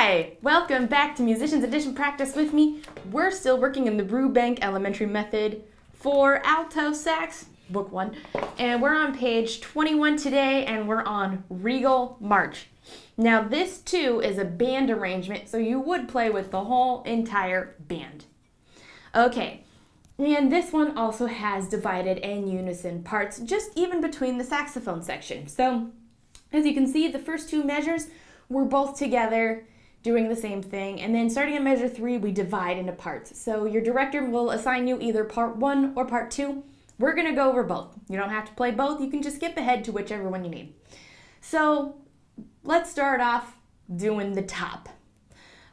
Hi! Welcome back to Musicians Edition Practice with me. We're still working in the Brubank Elementary Method for Alto Sax, Book 1. And we're on page 21 today, and we're on Regal March. Now this too is a band arrangement, so you would play with the whole entire band. Okay, and this one also has divided and unison parts, just even between the saxophone section. So, as you can see, the first two measures, we're both together doing the same thing, and then starting at measure 3, we divide into parts. So your director will assign you either part 1 or part 2. We're going to go over both. You don't have to play both. You can just skip ahead to whichever one you need. So let's start off doing the top.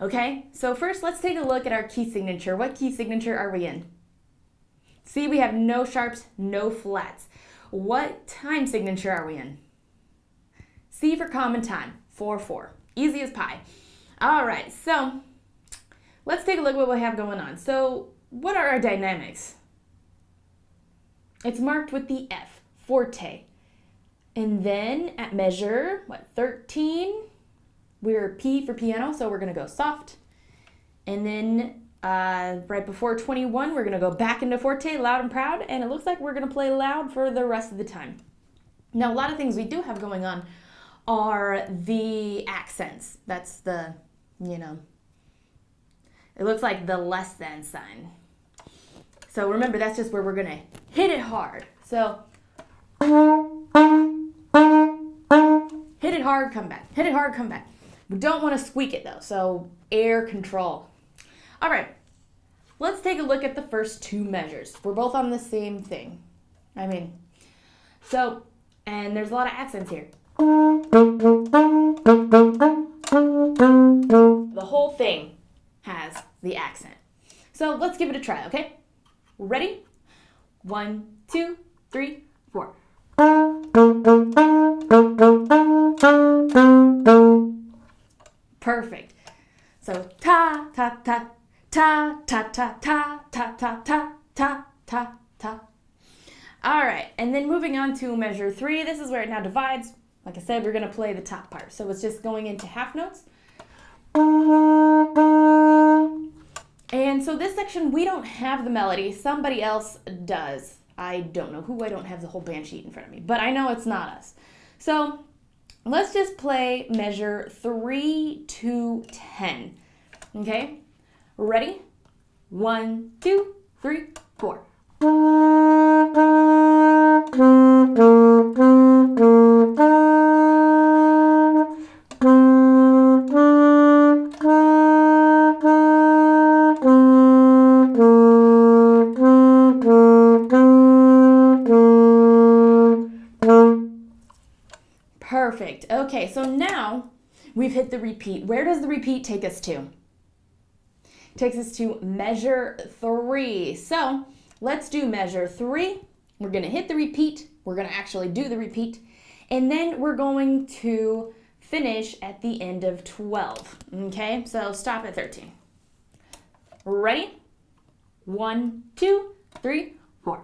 Okay, so first let's take a look at our key signature. What key signature are we in? See, we have no sharps, no flats. What time signature are we in? C for common time, 4/4. Easy as pie. All right, so let's take a look at what we have going on. So what are our dynamics? It's marked with the F, forte. And then at measure, 13, we're P for piano, so we're gonna go soft. And then right before 21, we're gonna go back into forte, loud and proud, and it looks like we're gonna play loud for the rest of the time. Now, a lot of things we do have going on are the accents. That's the, it looks like the less than sign. So remember, that's just where we're gonna hit it hard. So, hit it hard, come back. Hit it hard, come back. We don't wanna squeak it though, so air control. All right, let's take a look at the first two measures. We're both on the same thing. And there's a lot of accents here. The whole thing has the accent. So let's give it a try, okay? Ready? 1, 2, 3, 4. Perfect. So ta ta ta ta ta ta ta ta ta ta ta ta ta. All right, and then moving on to measure 3. This is where it now divides. Like I said, we're going to play the top part. So it's just going into half notes. And so this section, we don't have the melody. Somebody else does. I don't know who. I don't have the whole band sheet in front of me. But I know it's not us. So let's just play measure 3 to 10. Okay? Ready? 1, 2, 3, 4. Perfect. Okay, so now we've hit the repeat. Where does the repeat take us to? It takes us to measure 3. So let's do measure 3. We're going to hit the repeat. We're going to actually do the repeat. And then we're going to finish at the end of 12. Okay, so stop at 13. Ready? 1, 2, 3, 4.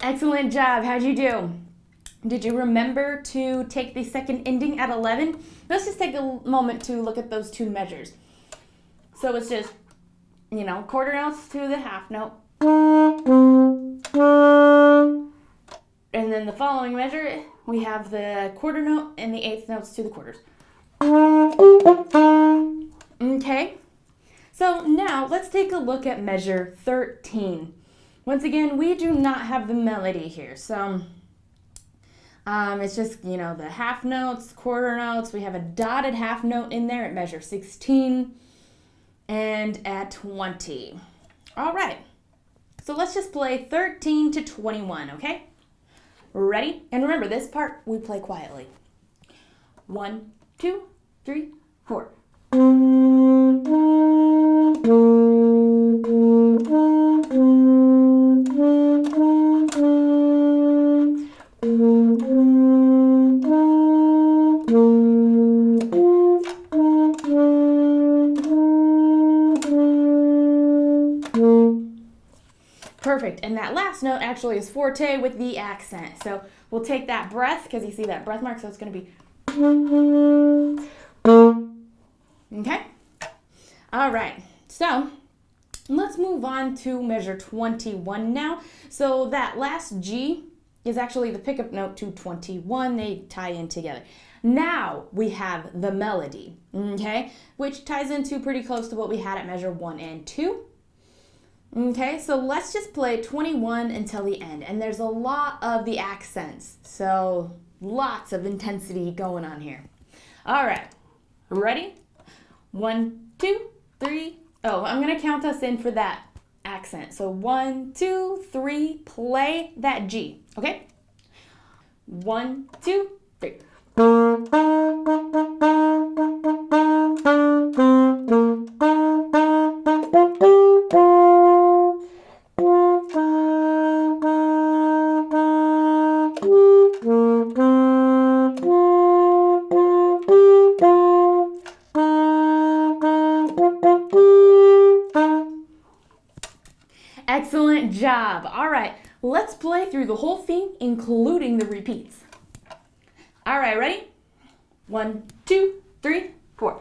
Excellent job. How'd you do? Did you remember to take the second ending at 11? Let's just take a moment to look at those two measures. So it's just, quarter notes to the half note. And then the following measure, we have the quarter note and the eighth notes to the quarters. Okay. So now let's take a look at measure 13. Once again, we do not have the melody here, so it's just, the half notes, quarter notes. We have a dotted half note in there at measure 16 and at 20. All right, So let's just play 13 to 21, okay? Ready? And remember, this part we play quietly. 1, 2, 3, 4. Perfect, and that last note actually is forte with the accent. So we'll take that breath, because you see that breath mark, so it's going to be... Okay? All right, so let's move on to measure 21 now. So that last G is actually the pickup note to 21. They tie in together. Now we have the melody, okay, which ties into pretty close to what we had at measure 1 and 2. Okay, so let's just play 21 until the end. And there's a lot of the accents, so lots of intensity going on here. All right, ready? 1, 2, 3. Oh, I'm going to count us in for that accent. So 1, 2, 3, play that G, okay? 1, 2, 3. Excellent job. All right, let's play through the whole thing, including the repeats. All right, ready? 1, 2, 3, 4.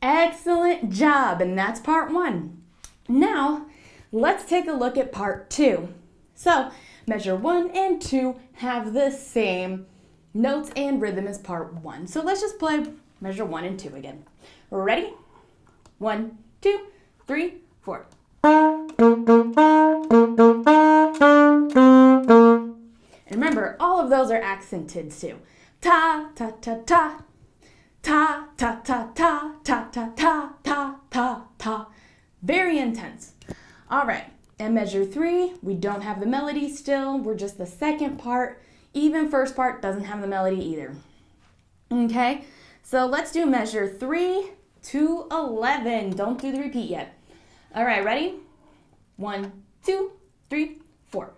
Excellent job, and that's part 1. Now, let's take a look at part 2. So, measure 1 and 2 have the same notes and rhythm as part 1. So let's just play measure 1 and 2 again. Ready? 1, 2, 3, 4. And remember, all of those are accented too. Ta, ta, ta, ta. Ta, ta, ta, ta, ta, ta, ta, ta, ta, ta. Very intense. All right, and measure 3, we don't have the melody still. We're just the second part. Even first part doesn't have the melody either. Okay, so let's do measure 3 to 11. Don't do the repeat yet. All right, ready? 1, 2, 3, 4.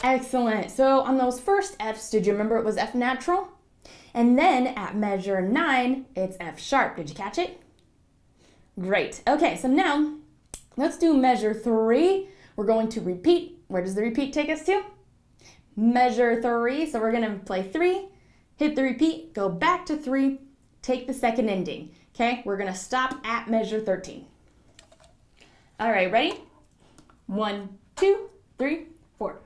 Excellent. So on those first Fs, did you remember it was F natural? And then at measure 9, it's F sharp. Did you catch it? Great. Okay, so now let's do measure 3. We're going to repeat. Where does the repeat take us to? Measure 3. So we're going to play 3, hit the repeat, go back to 3, take the second ending. Okay, we're going to stop at measure 13. All right, ready? 1, 2, 3, 4.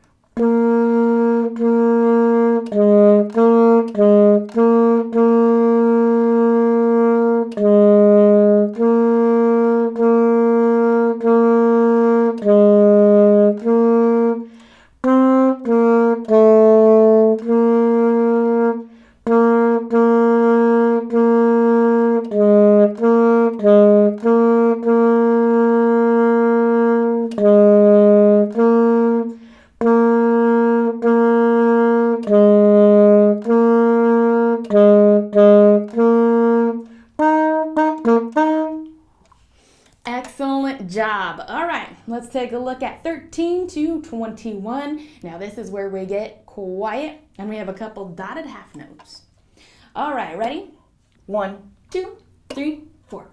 Excellent job. All right, let's take a look at 13 to 21. Now this is where we get quiet and we have a couple dotted half notes. All right, ready? 1, 2, 3, 4.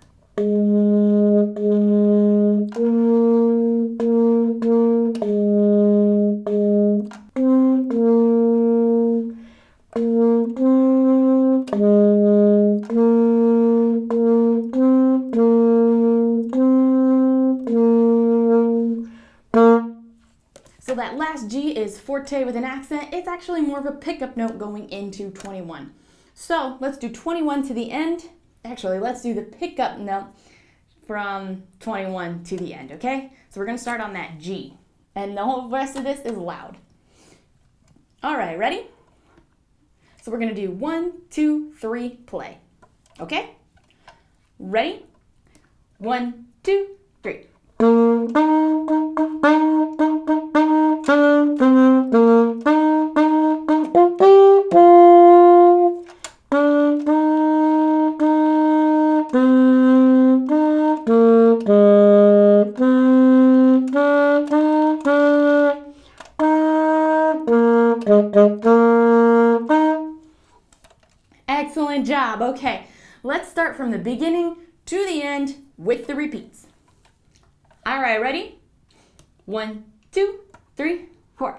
So that last G is forte with an accent. It's actually more of a pickup note going into 21. So let's do 21 to the end. Actually, let's do the pickup note from 21 to the end, okay? So we're gonna start on that G. And the whole rest of this is loud. All right, ready? So we're gonna do 1, 2, 3, play. Okay? Ready? 1, 2, 3. Excellent job. Okay, let's start from the beginning to the end with the repeats. All right, ready? 1, 2, 3, 4.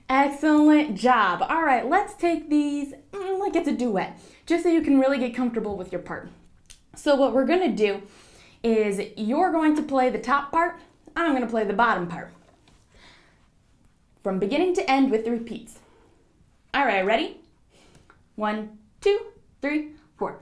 Excellent job. All right, let's take these like it's a duet, just so you can really get comfortable with your part. So what we're gonna do is you're going to play the top part, I'm gonna play the bottom part. From beginning to end with the repeats. All right, ready? 1, 2, 3, 4.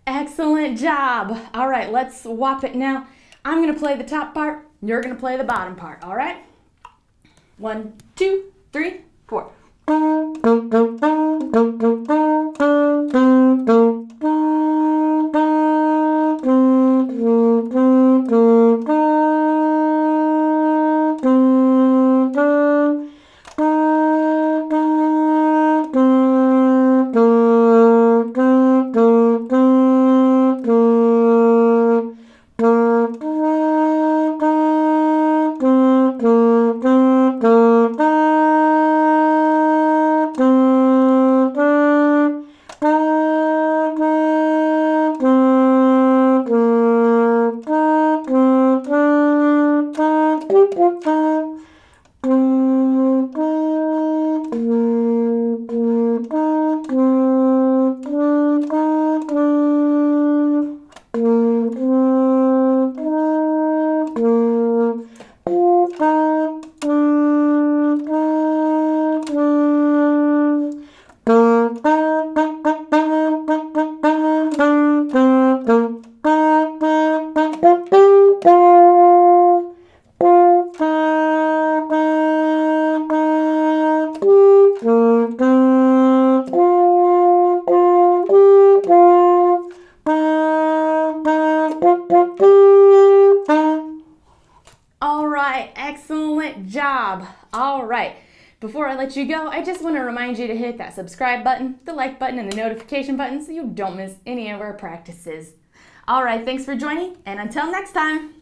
Excellent job. All right, let's swap it now. I'm going to play the top part. You're going to play the bottom part, all right? 1, 2, 3, 4. All right, excellent job. All right, before I let you go, I just want to remind you to hit that subscribe button, the like button, and the notification button so you don't miss any of our practices. All right, thanks for joining, and until next time.